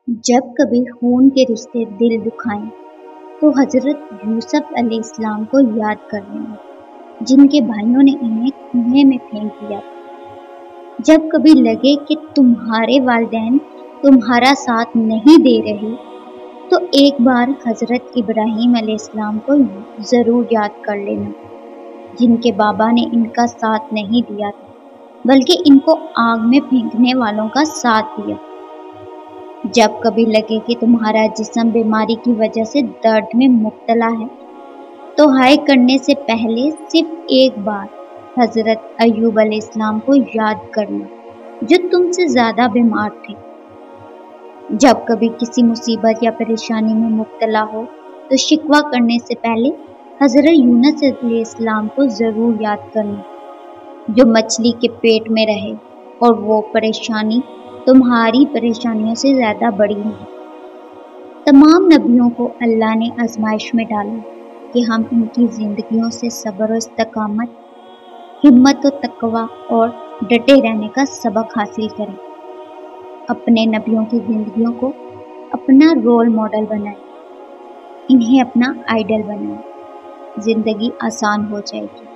جب کبھی خون کے رشتے دل دکھائیں تو حضرت یوسف علیہ السلام کو یاد کر لینا، جن کے بھائیوں نے انہیں کنویں میں پھینک دیا تھا۔ جب کبھی لگے کہ تمہارے والدین تمہارا ساتھ نہیں دے رہے تو ایک بار حضرت ابراہیم علیہ السلام کو ضرور یاد کر لینا، جن کے بابا نے ان کا ساتھ نہیں دیا تھا بلکہ ان کو آگ میں پھینکنے والوں کا ساتھ دیا۔ جب کبھی لگے کہ تمہارا جسم بیماری کی وجہ سے درد میں مبتلا ہے تو ہائے کرنے سے پہلے صرف ایک بار حضرت ایوب علیہ السلام کو یاد کرنا، جو تم سے زیادہ بیمار تھے۔ جب کبھی کسی مصیبت یا پریشانی میں مبتلا ہو تو شکوہ کرنے سے پہلے حضرت یونس علیہ السلام کو ضرور یاد کرنا، جو مچھلی کے پیٹ میں رہے اور وہ پریشانی تمہاری پریشانیوں سے زیادہ بڑی ہے۔ تمام نبیوں کو اللہ نے آزمائش میں ڈالا کہ ہم ان کی زندگیوں سے صبر و استقامت، ہمت و تقوی اور ڈٹے رہنے کا سبق حاصل کریں۔ اپنے نبیوں کی زندگیوں کو اپنا رول ماڈل بنائیں، انہیں اپنا آئیڈل بنائیں، زندگی آسان ہو جائے گی۔